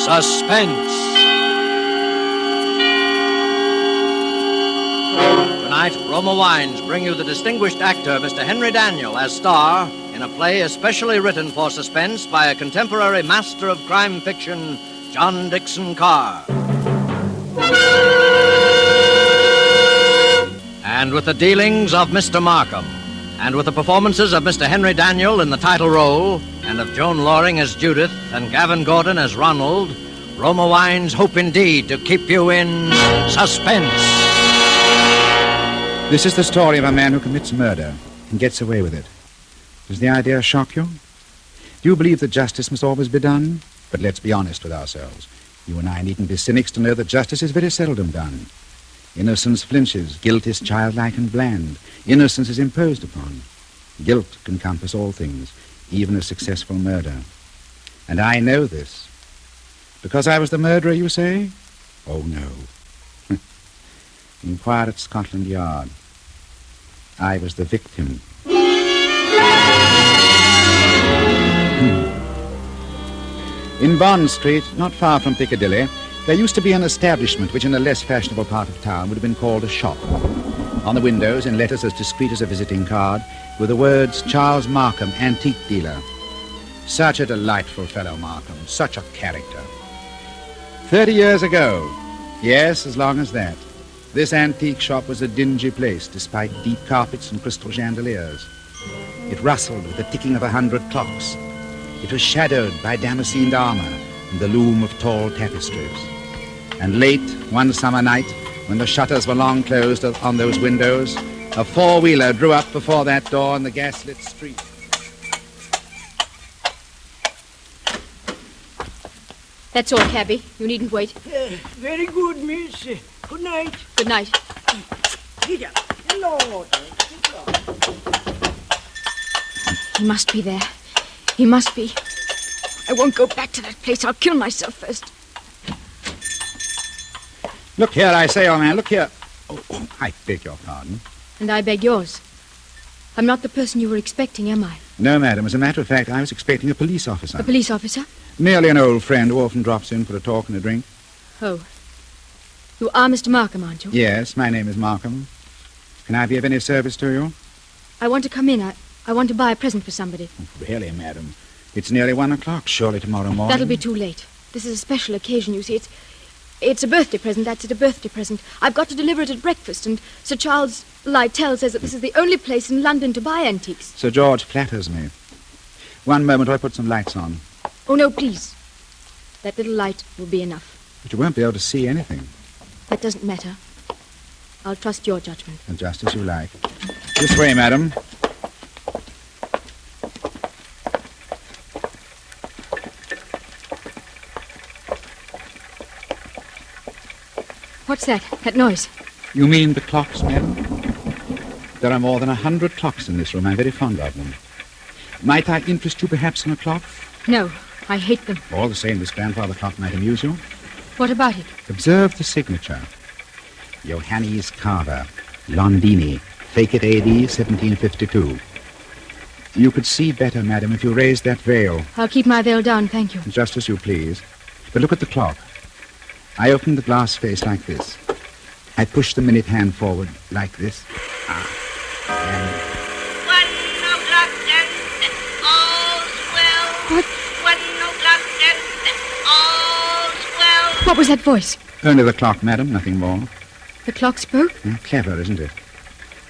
Suspense. Tonight, Roma Wines bring you the distinguished actor, Mr. Henry Daniell, as star in a play especially written for suspense by a contemporary master of crime fiction, John Dickson Carr. And with the dealings of Mr. Markham, and with the performances of Mr. Henry Daniell in the title role, and of Joan Loring as Judith and Gavin Gordon as Ronald, Roma Wines hope indeed to keep you in suspense. This is the story of a man who commits murder and gets away with it. Does the idea shock you? Do you believe that justice must always be done? But let's be honest with ourselves. You and I needn't be cynics to know that justice is very seldom done. Innocence flinches. Guilt is childlike and bland. Innocence is imposed upon. Guilt can compass all things, even a successful murder. And I know this. Because I was the murderer, you say? Oh, no. Inquire at Scotland Yard. I was the victim. In Bond Street, not far from Piccadilly, there used to be an establishment which in a less fashionable part of town would have been called a shop. On the windows, in letters as discreet as a visiting card, were the words, Charles Markham, antique dealer. Such a delightful fellow, Markham. Such a character. 30 years ago, yes, as long as that, this antique shop was a dingy place, despite deep carpets and crystal chandeliers. It rustled with the ticking of 100 clocks. It was shadowed by damascened armor and the loom of tall tapestries. And late, one summer night, when the shutters were long closed on those windows, a four-wheeler drew up before that door in the gaslit street. That's all, cabby. You needn't wait. Very good, miss. Good night. Good night. Here. Hello. He must be there. He must be. I won't go back to that place. I'll kill myself first. Look here, I say, old man, look here. Oh, I beg your pardon. And I beg yours. I'm not the person you were expecting, am I? No, madam. As a matter of fact, I was expecting a police officer. A police officer? Merely an old friend who often drops in for a talk and a drink. Oh. You are Mr. Markham, aren't you? Yes, my name is Markham. Can I be of any service to you? I want to come in. I want to buy a present for somebody. Really, madam? It's nearly 1 o'clock. Surely tomorrow morning. That'll be too late. This is a special occasion, you see. It's a birthday present. That's it, a birthday present. I've got to deliver it at breakfast, and Sir Charles Lytell says that this is the only place in London to buy antiques. Sir George flatters me. One moment, I put some lights on. Oh, no, please. That little light will be enough. But you won't be able to see anything. That doesn't matter. I'll trust your judgment. And just as you like. This way, madam. What's that? That noise? You mean the clocks, madam? There are more than 100 clocks in this room. I'm very fond of them. Might I interest you perhaps in a clock? No, I hate them. All the same, this grandfather clock might amuse you. What about it? Observe the signature. Johannes Carver, Londini, fake it AD 1752. You could see better, madam, if you raised that veil. I'll keep my veil down, thank you. Just as you please. But look at the clock. I open the glass face like this. I push the minute hand forward like this. And 1 o'clock and all's well. What? 1 o'clock and all's well. What was that voice? only the clock, madam, nothing more. The clock spoke? Clever, isn't it?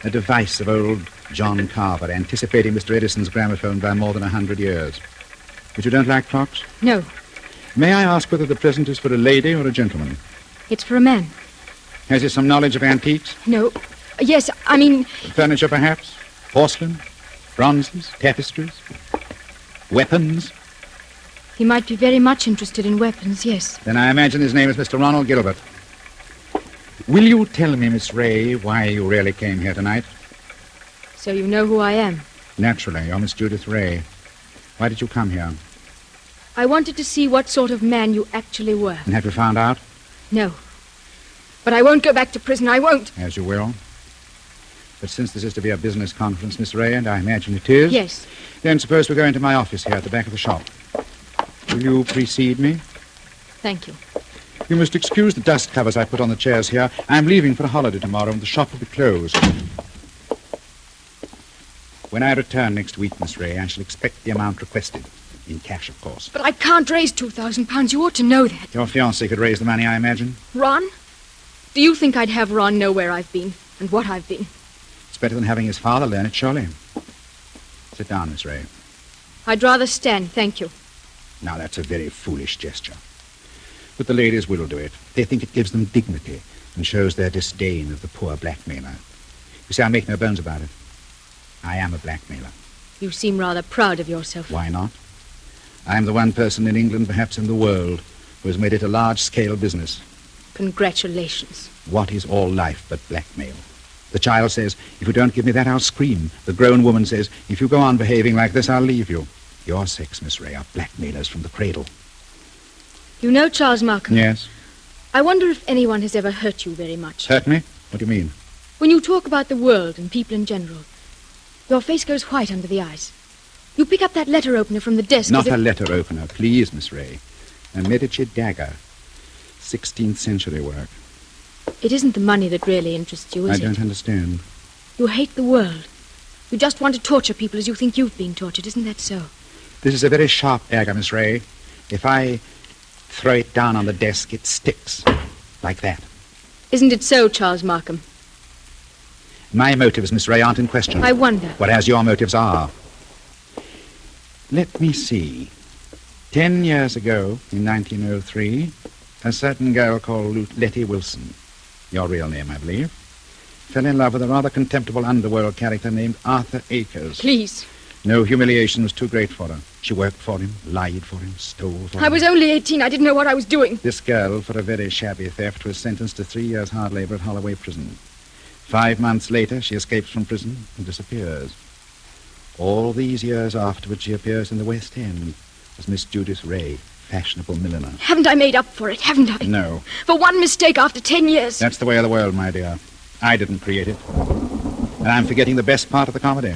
A device of old John Carver, anticipating Mr. Edison's gramophone by more than 100 years. But you don't like clocks? No. May I ask whether the present is for a lady or a gentleman? It's for a man. Has he some knowledge of antiques? No. Yes, I mean... Furniture, perhaps? Porcelain? Bronzes? Tapestries? Weapons? He might be very much interested in weapons, yes. Then I imagine his name is Mr. Ronald Gilbert. Will you tell me, Miss Ray, why you really came here tonight? So you know who I am? Naturally, you're Miss Judith Ray. Why did you come here? I wanted to see what sort of man you actually were. And have you found out? No. But I won't go back to prison, I won't. As you will. But since this is to be a business conference, Miss Ray, and I imagine it is... Yes. Then suppose we go into my office here at the back of the shop. Will you precede me? Thank you. You must excuse the dust covers I put on the chairs here. I'm leaving for a holiday tomorrow, and the shop will be closed. When I return next week, Miss Ray, I shall expect the amount requested. In cash, of course. But I can't raise £2,000. You ought to know that. Your fiancé could raise the money, I imagine. Ron? Do you think I'd have Ron know where I've been and what I've been? It's better than having his father learn it, surely. Sit down, Miss Ray. I'd rather stand, thank you. Now, that's a very foolish gesture. But the ladies will do it. They think it gives them dignity and shows their disdain of the poor blackmailer. You see, I make no bones about it. I am a blackmailer. You seem rather proud of yourself. Why not? I am the one person in England, perhaps in the world, who has made it a large-scale business. Congratulations. What is all life but blackmail? The child says, if you don't give me that, I'll scream. The grown woman says, if you go on behaving like this, I'll leave you. Your sex, Miss Ray, are blackmailers from the cradle. You know Charles Markham? Yes. I wonder if anyone has ever hurt you very much. Hurt me? What do you mean? When you talk about the world and people in general, your face goes white under the eyes. You pick up that letter opener from the desk. Not a letter opener, please, Miss Ray. A Medici dagger. 16th century work. It isn't the money that really interests you, is I don't understand. You hate the world. You just want to torture people as you think you've been tortured. Isn't that so? This is a very sharp dagger, Miss Ray. If I throw it down on the desk, it sticks. Like that. Isn't it so, Charles Markham? My motives, Miss Ray, aren't in question. I wonder. Whereas your motives are. Let me see. 10 years ago, in 1903, a certain girl called Letty Wilson, your real name, I believe, fell in love with a rather contemptible underworld character named Arthur Akers. Please. No humiliation was too great for her. She worked for him, lied for him, stole for him. I was only 18. I didn't know what I was doing. This girl, for a very shabby theft, was sentenced to 3 years hard labor at Holloway Prison. 5 months later, she escapes from prison and disappears. All these years afterwards, she appears in the West End as Miss Judith Ray, fashionable milliner. Haven't I made up for it, haven't I? No. For one mistake after 10 years. That's the way of the world, my dear. I didn't create it. And I'm forgetting the best part of the comedy.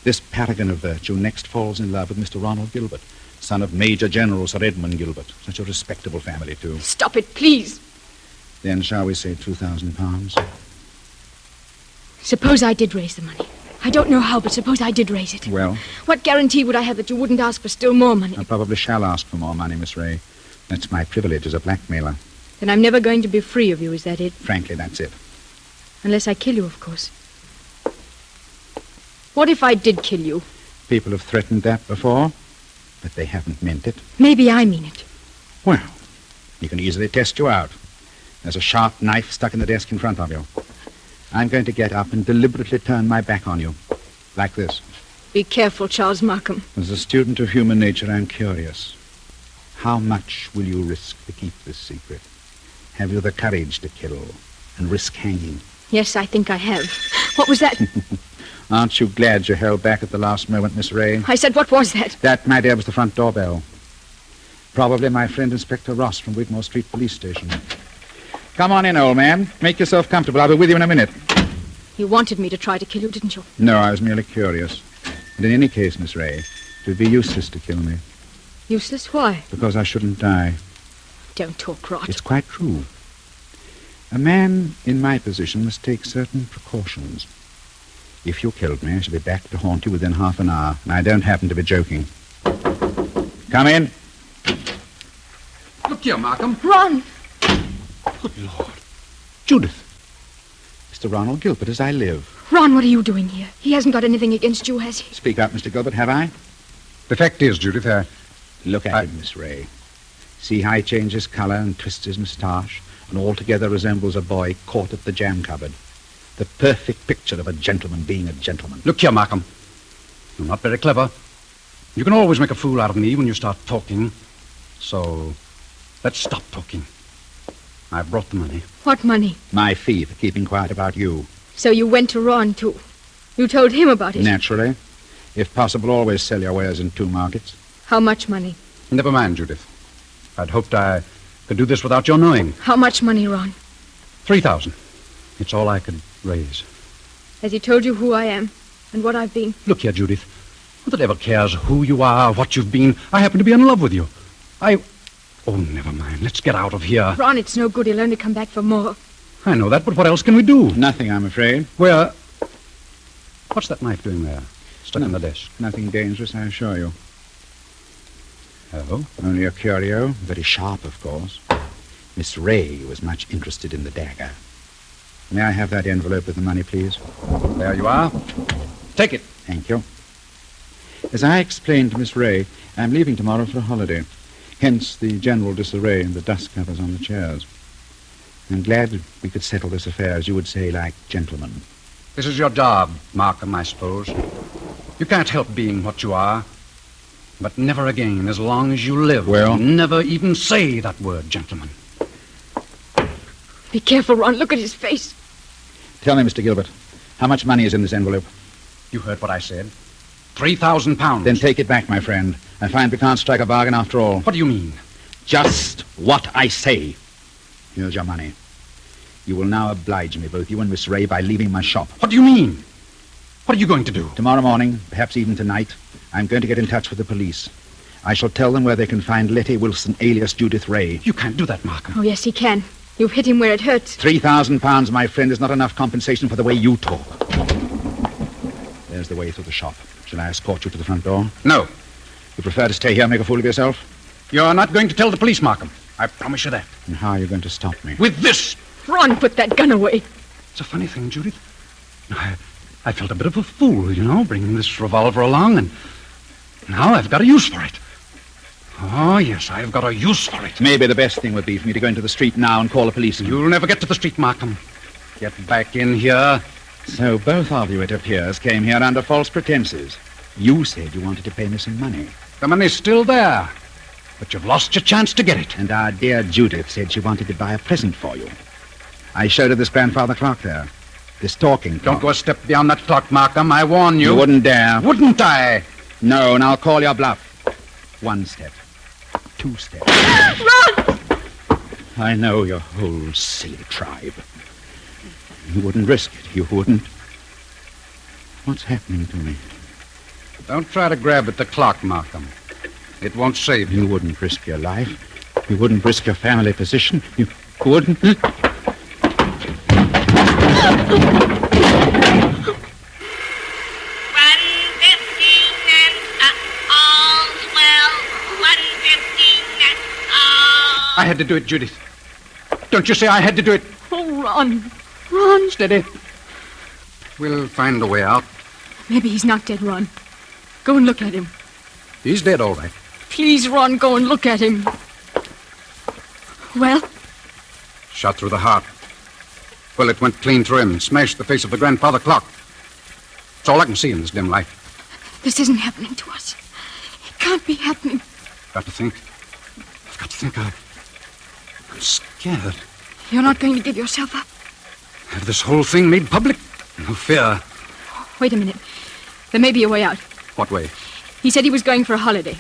This paragon of virtue next falls in love with Mr. Ronald Gilbert, son of Major General Sir Edmund Gilbert. Such a respectable family, too. Stop it, please. Then shall we say £2,000? Suppose I did raise the money. I don't know how, but suppose I did raise it. Well? What guarantee would I have that you wouldn't ask for still more money? I probably shall ask for more money, Miss Ray. That's my privilege as a blackmailer. Then I'm never going to be free of you, is that it? Frankly, that's it. Unless I kill you, of course. What if I did kill you? People have threatened that before, but they haven't meant it. Maybe I mean it. Well, you can easily test you out. There's a sharp knife stuck in the desk in front of you. I'm going to get up and deliberately turn my back on you. Like this. Be careful, Charles Markham. As a student of human nature, I'm curious. How much will you risk to keep this secret? Have you the courage to kill and risk hanging? Yes, I think I have. What was that? Aren't you glad you held back at the last moment, Miss Ray? I said, what was that? That, my dear, was the front doorbell. Probably my friend Inspector Ross from Wigmore Street Police Station. Come on in, old man. Make yourself comfortable. I'll be with you in a minute. You wanted me to try to kill you, didn't you? No, I was merely curious. And in any case, Miss Ray, it would be useless to kill me. Useless? Why? Because I shouldn't die. Don't talk rot. It's quite true. A man in my position must take certain precautions. If you killed me, I shall be back to haunt you within half an hour, and I don't happen to be joking. Come in. Look here, Markham. Ron! Good Lord. Judith. Mr. Ronald Gilbert, as I live. Ron, what are you doing here? He hasn't got anything against you, has he? Speak up, Mr. Gilbert, have I? The fact is, Judith, Look at him, Miss Ray. See how he changes colour and twists his moustache, and altogether resembles a boy caught at the jam cupboard. The perfect picture of a gentleman being a gentleman. Look here, Markham. You're not very clever. You can always make a fool out of me when you start talking. So, let's stop talking. I brought the money. What money? My fee for keeping quiet about you. So you went to Ron, too. You told him about it. Naturally. If possible, always sell your wares in 2 markets. How much money? Never mind, Judith. I'd hoped I could do this without your knowing. How much money, Ron? 3,000. It's all I could raise. Has he told you who I am and what I've been? Look here, Judith. Who that ever cares who you are, what you've been? I happen to be in love with you. Oh, never mind. Let's get out of here. Ron, it's no good. He'll only come back for more. I know that, but what else can we do? Nothing, I'm afraid. Where? What's that knife doing there? Stuck in the desk. Nothing dangerous, I assure you. Oh? Only a curio. Very sharp, of course. Miss Ray was much interested in the dagger. May I have that envelope with the money, please? There you are. Take it. Thank you. As I explained to Miss Ray, I'm leaving tomorrow for a holiday. Hence the general disarray and the dust covers on the chairs. I'm glad we could settle this affair, as you would say, like gentlemen. This is your job, Markham, I suppose. You can't help being what you are. But never again, as long as you live, Well? never even say that word, gentlemen. Be careful, Ron. Look at his face. Tell me, Mr. Gilbert, how much money is in this envelope? You heard what I said. 3,000 pounds. Then take it back, my friend. I find we can't strike a bargain after all. What do you mean? Just what I say. Here's your money. You will now oblige me, both you and Miss Ray, by leaving my shop. What do you mean? What are you going to do? Tomorrow morning, perhaps even tonight, I'm going to get in touch with the police. I shall tell them where they can find Letty Wilson, alias Judith Ray. You can't do that, Markham. Oh, yes, he can. You've hit him where it hurts. 3,000 pounds, my friend, is not enough compensation for the way you talk. There's the way through the shop. Shall I escort you to the front door? No. You prefer to stay here and make a fool of yourself? You're not going to tell the police, Markham. I promise you that. And how are you going to stop me? With this! Ron, put that gun away. It's a funny thing, Judith. I felt a bit of a fool, bringing this revolver along, and now I've got a use for it. Oh, yes, I've got a use for it. Maybe the best thing would be for me to go into the street now and call the police. You'll never get to the street, Markham. Get back in here. So both of you, it appears, came here under false pretenses. You said you wanted to pay me some money. The money's still there, but you've lost your chance to get it. And our dear Judith said she wanted to buy a present for you. I showed her this grandfather clock there. This talking clock. Don't go a step beyond that clock, Markham. I warn you. You wouldn't dare. Wouldn't I? No, and I'll call your bluff. 1 step. 2 steps. Ron! I know your whole silly tribe. You wouldn't risk it. You wouldn't. What's happening to me? Don't try to grab at the clock, Markham. It won't save you. You wouldn't risk your life. You wouldn't risk your family position. You wouldn't. 1:15 and all's well. 1:15 and all. I had to do it, Judith. Don't you say I had to do it? Oh, Ron. Ron. Steady. We'll find a way out. Maybe he's not dead, Ron. Go and look at him. He's dead, all right. Please, Ron, go and look at him. Well? Shot through the heart. Bullet went clean through him and smashed the face of the grandfather clock. It's all I can see in this dim light. This isn't happening to us. It can't be happening. Got to think. I've got to think. I'm scared. You're not going to give yourself up. Have this whole thing made public? No fear. Wait a minute. There may be a way out. What way? He said he was going for a holiday.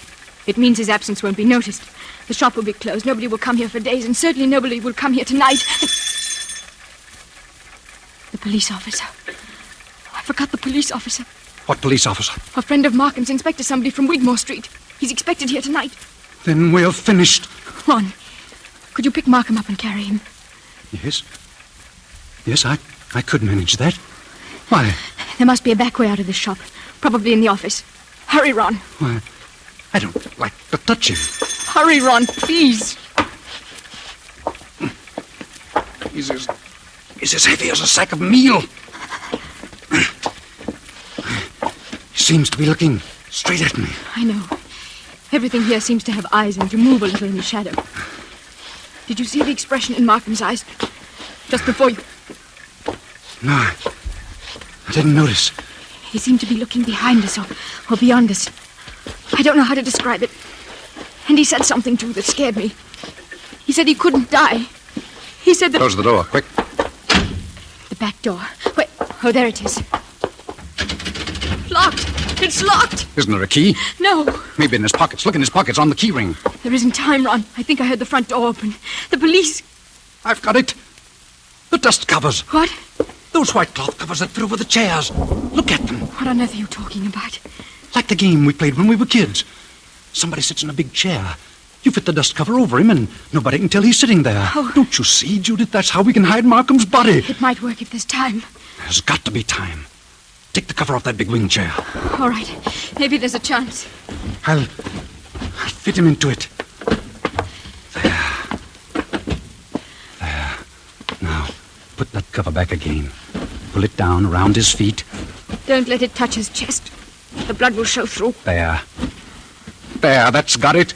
It means his absence won't be noticed. The shop will be closed. Nobody will come here for days, and certainly nobody will come here tonight. The police officer. I forgot the police officer. What police officer? A friend of Markham's, Inspector somebody from Wigmore Street. He's expected here tonight. Then we're finished. Ron, could you pick Markham up and carry him? Yes. Yes, I could manage that. Why? There must be a back way out of this shop. Probably in the office. Hurry, Ron. Why, I don't like to touch him. Hurry, Ron, please. He's as heavy as a sack of meal. He seems to be looking straight at me. I know. Everything here seems to have eyes and to move a little in the shadow. Did you see the expression in Markham's eyes? Just before you... No, I didn't notice. He seemed to be looking behind us or beyond us. I don't know how to describe it. And he said something, too, that scared me. He said he couldn't die. He said that... Close the door, quick. The back door. Wait. Oh, there it is. Locked. It's locked. Isn't there a key? No. Maybe in his pockets. Look in his pockets on the key ring. There isn't time, Ron. I think I heard the front door open. The police... I've got it. The dust covers. What? Those white cloth covers that fit over the chairs. Look at them. What on earth are you talking about? Like the game we played when we were kids. Somebody sits in a big chair. You fit the dust cover over him, and nobody can tell he's sitting there. Oh. Don't you see, Judith? That's how we can hide Markham's body. It might work if there's time. There's got to be time. Take the cover off that big wing chair. All right. Maybe there's a chance. I'll fit him into it. There. Now, put that cover back again. Pull it down around his feet. Don't let it touch his chest. The blood will show through. There, that's got it.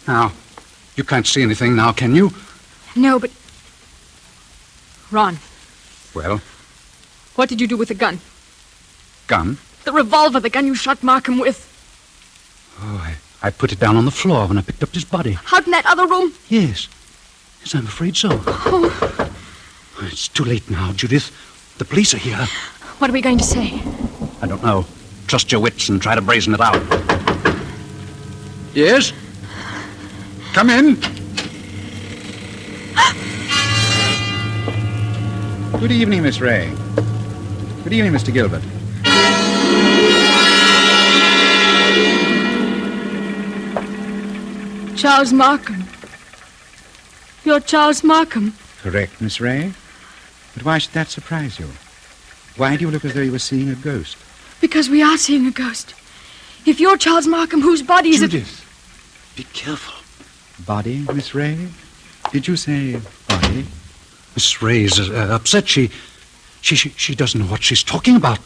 Now, you can't see anything now, can you? No, but... Ron, Well, what did you do with the gun? gun? The revolver, the gun you shot Markham with. Oh, I put it down on the floor when I picked up his body. Out in that other room? Yes, I'm afraid so. Oh, It's too late now, Judith. The police are here. what are we going to say? I don't know. Trust your wits and try to brazen it out. Yes? Come in. Good evening, Miss Ray. Good evening, Mr. Gilbert. Charles Markham. You're Charles Markham. Correct, Miss Ray. But why should that surprise you? Why do you look as though you were seeing a ghost? Because we are seeing a ghost. If you're Charles Markham, whose body is it? Judith, be careful. Body, Miss Ray? Did you say body? Miss Ray's upset. She doesn't know what she's talking about.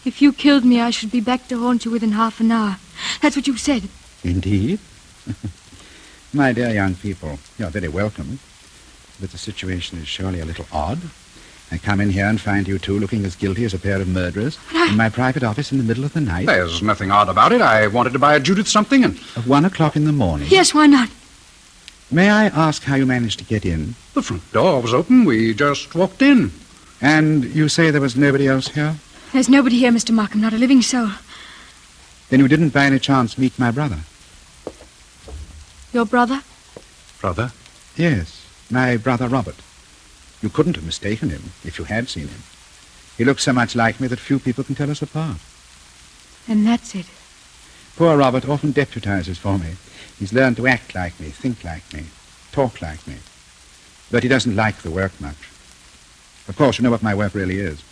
If you killed me, I should be back to haunt you within half an hour. That's what you said. Indeed. My dear young people, you're very welcome. But the situation is surely a little odd. I come in here and find you two looking as guilty as a pair of murderers in my private office in the middle of the night. There's nothing odd about it. I wanted to buy Judith something, and... At 1 o'clock in the morning. Yes, why not? May I ask how you managed to get in? The front door was open. We just walked in. And you say there was nobody else here? There's nobody here, Mr. Markham, not a living soul. Then you didn't by any chance meet my brother? Your brother? Brother? Yes, my brother Robert. You couldn't have mistaken him if you had seen him. He looks so much like me that few people can tell us apart. And that's it. Poor Robert often deputizes for me. He's learned to act like me, think like me, talk like me. But he doesn't like the work much. Of course, you know what my work really is.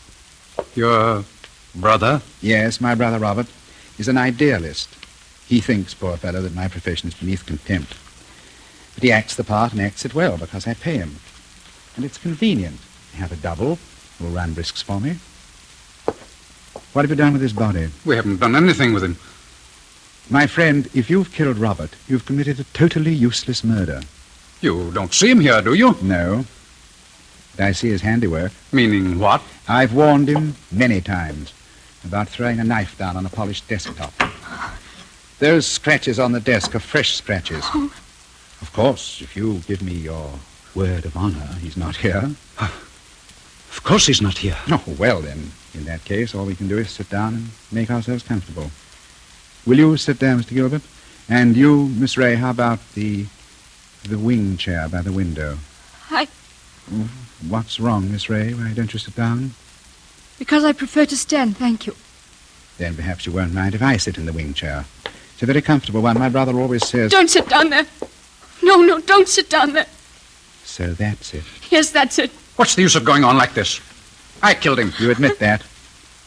Your brother? Yes, my brother Robert is an idealist. He thinks, poor fellow, that my profession is beneath contempt. But he acts the part and acts it well because I pay him. And it's convenient. I have a double who will run risks for me. What have you done with his body? We haven't done anything with him. My friend, if you've killed Robert, you've committed a totally useless murder. You don't see him here, do you? No. But I see his handiwork. Meaning what? I've warned him many times about throwing a knife down on a polished desktop. Those scratches on the desk are fresh scratches. Of course, if you give me your word of honor, he's not here. Of course he's not here. Oh, well, then, in that case, all we can do is sit down and make ourselves comfortable. Will you sit there, Mr. Gilbert? And you, Miss Ray, how about the wing chair by the window? What's wrong, Miss Ray? Why don't you sit down? Because I prefer to stand, thank you. Then perhaps you won't mind if I sit in the wing chair. It's a very comfortable one. My brother always says... Don't sit down there. No, don't sit down there. So that's it. Yes, that's it. What's the use of going on like this? I killed him. You admit that?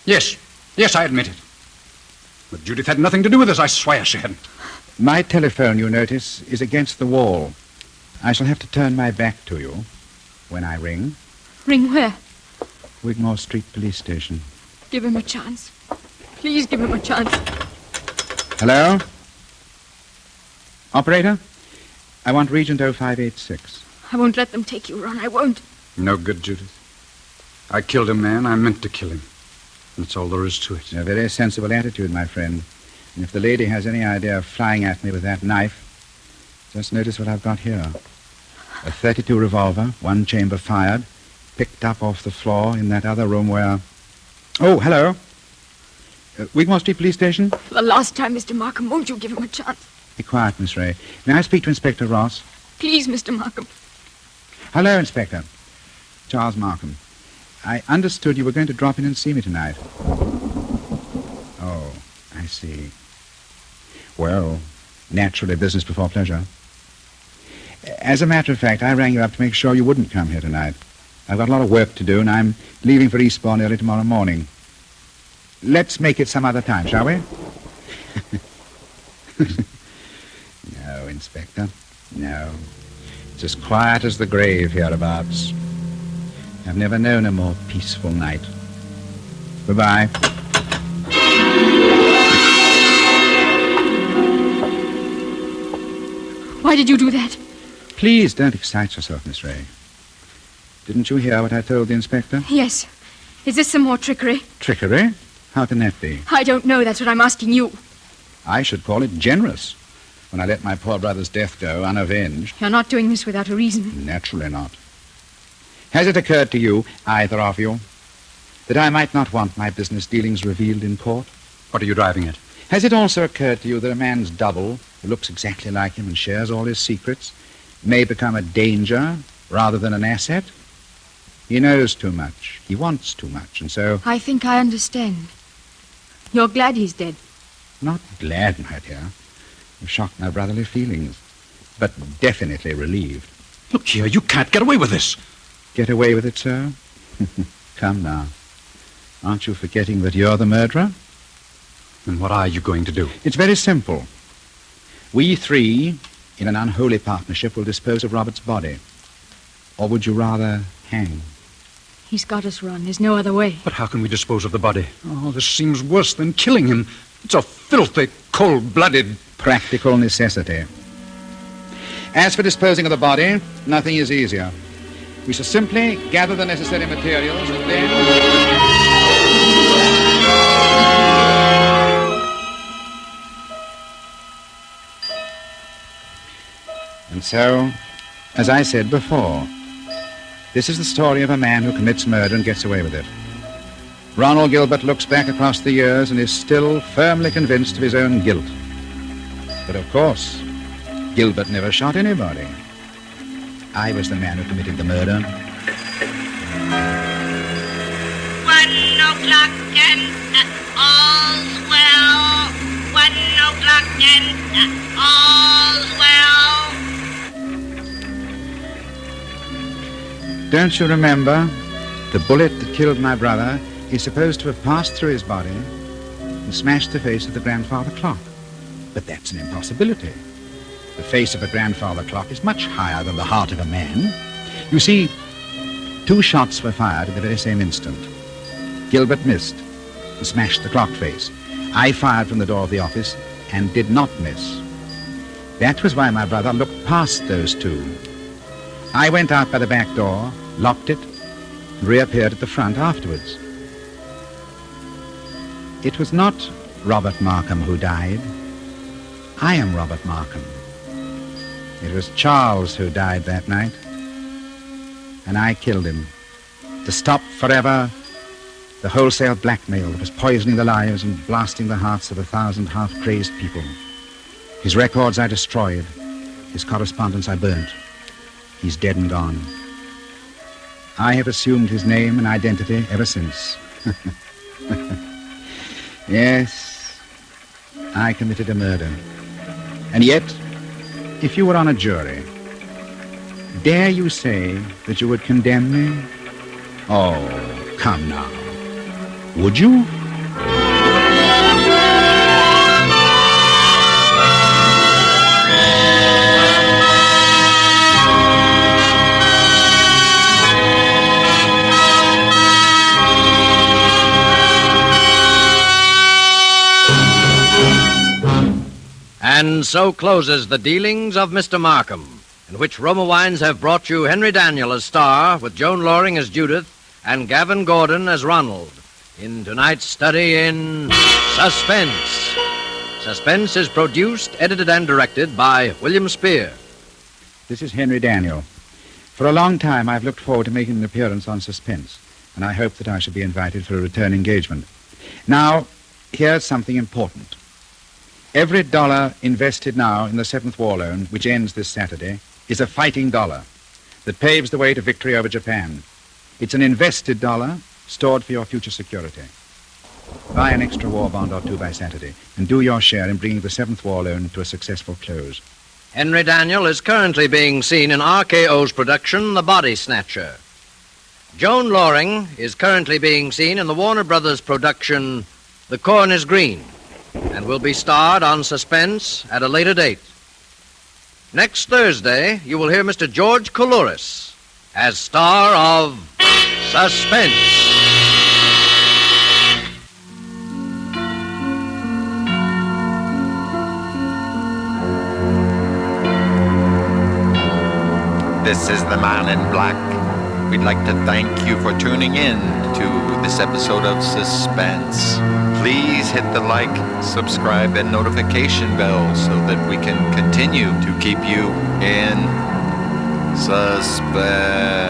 Yes, I admit it. But Judith had nothing to do with this. I swear she hadn't. My telephone, you notice, is against the wall. I shall have to turn my back to you when I ring. Ring where? Wigmore Street Police Station. Give him a chance. Please give him a chance. Hello? Operator? I want Regent 0586. I won't let them take you, Ron. I won't. No good, Judith. I killed a man. I meant to kill him. That's all there is to it. A very sensible attitude, my friend. And if the lady has any idea of flying at me with that knife, just notice what I've got here. A .32 revolver, one chamber fired, picked up off the floor in that other room where... Oh, hello. Wigmore Street Police Station? For the last time, Mr. Markham, won't you give him a chance? Be quiet, Miss Ray. May I speak to Inspector Ross? Please, Mr. Markham. Hello, Inspector. Charles Markham. I understood you were going to drop in and see me tonight. Oh, I see. Well, Naturally, business before pleasure. As a matter of fact, I rang you up to make sure you wouldn't come here tonight. I've got a lot of work to do, and I'm leaving for Eastbourne early tomorrow morning. Let's make it some other time, shall we? No, Inspector. No. It's as quiet as the grave hereabouts. I've never known a more peaceful night. Goodbye. Why did you do that? Please don't excite yourself, Miss Ray. Didn't you hear what I told the inspector? Yes. Is this some more trickery? Trickery? How can that be? I don't know. That's what I'm asking you. I should call it generous, when I let my poor brother's death go unavenged. You're not doing this without a reason. Naturally not. Has it occurred to you, either of you, that I might not want my business dealings revealed in court? What are you driving at? Has it also occurred to you that a man's double, who looks exactly like him and shares all his secrets, may become a danger rather than an asset? He knows too much. He wants too much, and so... I think I understand. You're glad he's dead. Not glad, my dear. You've shocked my brotherly feelings, but definitely relieved. Look here, you can't get away with this. Get away with it, sir? Come now. Aren't you forgetting that you're the murderer? And what are you going to do? It's very simple. We three, in an unholy partnership, will dispose of Robert's body. Or would you rather hang? He's got us, Ron. There's no other way. But how can we dispose of the body? Oh, this seems worse than killing him. It's a filthy, cold-blooded... Practical necessity. As for disposing of the body, nothing is easier. We shall simply gather the necessary materials and then... And so, as I said before, this is the story of a man who commits murder and gets away with it. Ronald Gilbert looks back across the years and is still firmly convinced of his own guilt. But of course, Gilbert never shot anybody. I was the man who committed the murder. 1 o'clock and all's well. 1 o'clock and all's well. Don't you remember? The bullet that killed my brother is supposed to have passed through his body and smashed the face of the grandfather clock. But that's an impossibility. The face of a grandfather clock is much higher than the heart of a man. You see, 2 shots were fired at the very same instant. Gilbert missed and smashed the clock face. I fired from the door of the office and did not miss. That was why my brother looked past those 2. I went out by the back door, locked it, and reappeared at the front afterwards. It was not Robert Markham who died. I am Robert Markham. It was Charles who died that night, and I killed him to stop forever the wholesale blackmail that was poisoning the lives and blasting the hearts of 1,000 half-crazed people. His records I destroyed. His correspondence I burnt. He's dead and gone. I have assumed his name and identity ever since. Yes, I committed a murder. And yet, if you were on a jury, dare you say that you would condemn me? Oh, come now. Would you? And so closes the dealings of Mr. Markham, in which Roma Wines have brought you Henry Daniell as star, with Joan Loring as Judith, and Gavin Gordon as Ronald, in tonight's study in Suspense. Suspense is produced, edited, and directed by William Spear. This is Henry Daniell. For a long time, I've looked forward to making an appearance on Suspense, and I hope that I shall be invited for a return engagement. Now, here's something important. Every dollar invested now in the 7th War Loan, which ends this Saturday, is a fighting dollar that paves the way to victory over Japan. It's an invested dollar stored for your future security. Buy an extra war bond or two by Saturday, and do your share in bringing the 7th War Loan to a successful close. Henry Daniell is currently being seen in RKO's production, The Body Snatcher. Joan Loring is currently being seen in the Warner Brothers production, The Corn is Green, and will be starred on Suspense at a later date. Next Thursday, you will hear Mr. George Coulouris as star of Suspense. This is the Man in Black. We'd like to thank you for tuning in to this episode of Suspense. Please hit the like, subscribe, and notification bell so that we can continue to keep you in suspense.